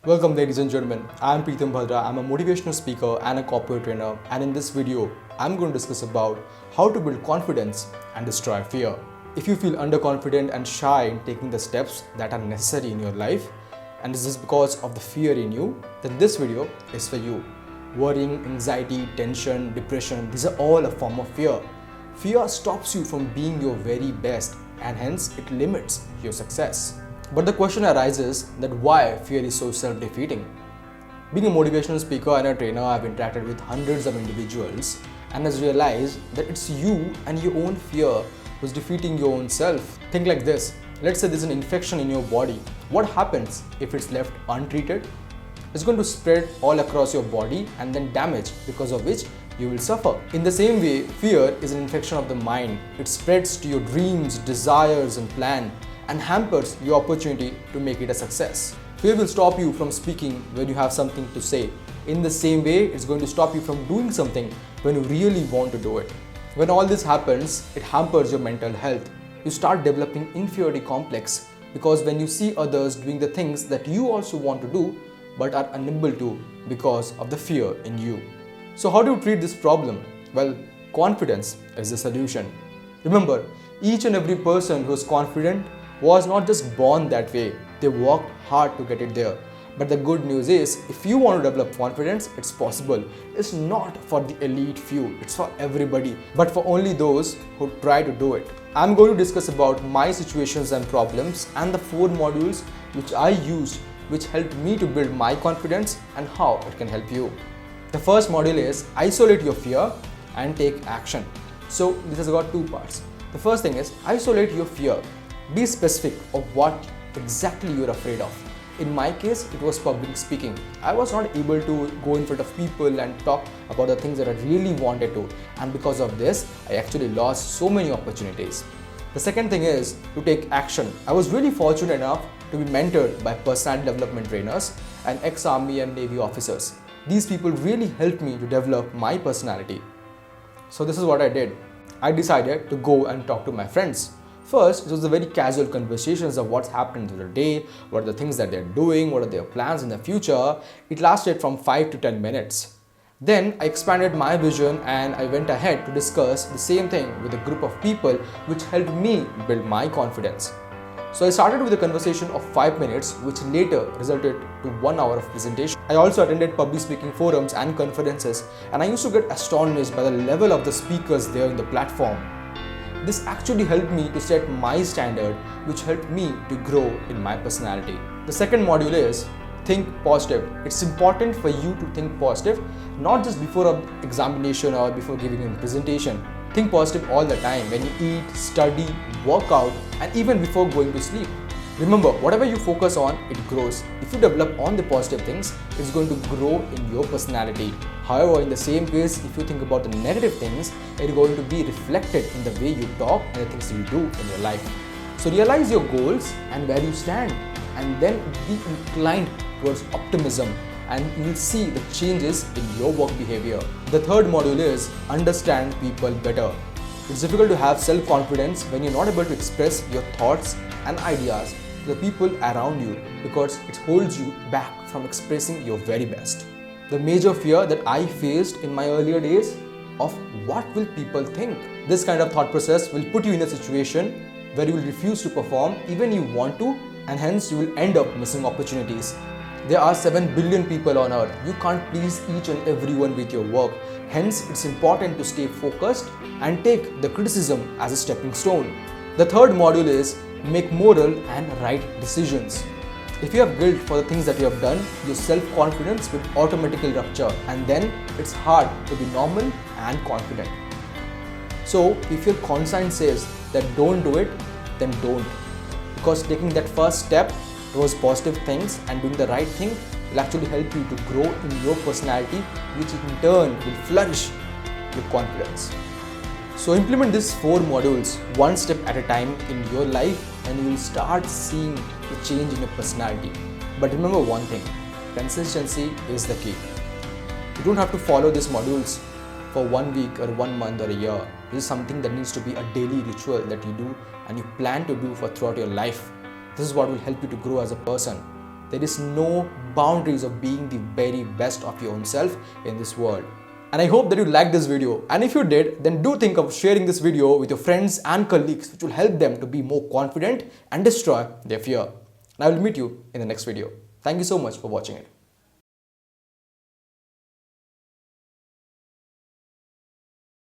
Welcome ladies and gentlemen, I am Pritam Bhadra. I'm a motivational speaker and a corporate trainer, and in this video, I'm going to discuss about how to build confidence and destroy fear. If you feel underconfident and shy in taking the steps that are necessary in your life, and this is because of the fear in you, then this video is for you. Worrying, anxiety, tension, depression, these are all a form of fear. Fear stops you from being your very best, and hence it limits your success. But the question arises that why fear is so self-defeating. Being a motivational speaker and a trainer, I've interacted with hundreds of individuals and has realized that it's you and your own fear who's defeating your own self. Think like this. Let's say there's an infection in your body. What happens if it's left untreated? It's going to spread all across your body and then damage, because of which you will suffer. In the same way, fear is an infection of the mind. It spreads to your dreams, desires and plans, and hampers your opportunity to make it a success. Fear will stop you from speaking when you have something to say. In the same way, it's going to stop you from doing something when you really want to do it. When all this happens, it hampers your mental health. You start developing inferiority complex because when you see others doing the things that you also want to do but are unable to because of the fear in you. So how do you treat this problem? Well, confidence is the solution. Remember, each and every person who is confident was not just born that way. They worked hard to get it there. But the good news is, if you want to develop confidence, it's possible. It's not for the elite few, it's for everybody, but for only those who try to do it. I'm going to discuss about my situations and problems and the 4 modules which I used, which helped me to build my confidence and how it can help you. The first module is isolate your fear and take action. So this has got 2 parts. The first thing is isolate your fear. Be specific of what exactly you're afraid of. In my case, it was public speaking. I was not able to go in front of people and talk about the things that I really wanted to. And because of this, I actually lost so many opportunities. The second thing is to take action. I was really fortunate enough to be mentored by personality development trainers and ex-army and navy officers. These people really helped me to develop my personality. So this is what I did. I decided to go and talk to my friends. First, it was a very casual conversations of what's happened through the day, what are the things that they're doing, what are their plans in the future. It lasted from 5 to 10 minutes. Then I expanded my vision and I went ahead to discuss the same thing with a group of people, which helped me build my confidence. So I started with a conversation of 5 minutes, which later resulted to 1 hour of presentation. I also attended public speaking forums and conferences, and I used to get astonished by the level of the speakers there in the platform. This actually helped me to set my standard, which helped me to grow in my personality. The second module is think positive. It's important for you to think positive, not just before an examination or before giving a presentation. Think positive all the time when you eat, study, work out, and even before going to sleep. Remember, whatever you focus on, it grows. If you develop on the positive things, it's going to grow in your personality. However, in the same case, if you think about the negative things, it's going to be reflected in the way you talk and the things you do in your life. So realize your goals and where you stand, and then be inclined towards optimism, and you'll see the changes in your work behavior. The third module is understand people better. It's difficult to have self-confidence when you're not able to express your thoughts and ideas to the people around you, because it holds you back from expressing your very best. The major fear that I faced in my earlier days of what will people think. This kind of thought process will put you in a situation where you will refuse to perform even you want to, and hence you will end up missing opportunities. There are 7 billion people on earth. You can't please each and everyone with your work. Hence, it's important to stay focused and take the criticism as a stepping stone. The third module is make moral and right decisions. If you have guilt for the things that you have done, your self-confidence will automatically rupture, and then it's hard to be normal and confident. So if your conscience says that don't do it, then don't. Because taking that first step towards positive things and doing the right thing will actually help you to grow in your personality, which in turn will flourish your confidence. So implement these 4 modules one step at a time in your life, and you will start seeing the change in your personality. But remember one thing, consistency is the key. You don't have to follow these modules for 1 week or 1 month or a year. This is something that needs to be a daily ritual that you do and you plan to do for throughout your life. This is what will help you to grow as a person. There is no boundaries of being the very best of your own self in this world. And I hope that you liked this video, and if you did, then do think of sharing this video with your friends and colleagues, which will help them to be more confident and destroy their fear. And I will meet you in the next video. Thank you so much for watching it.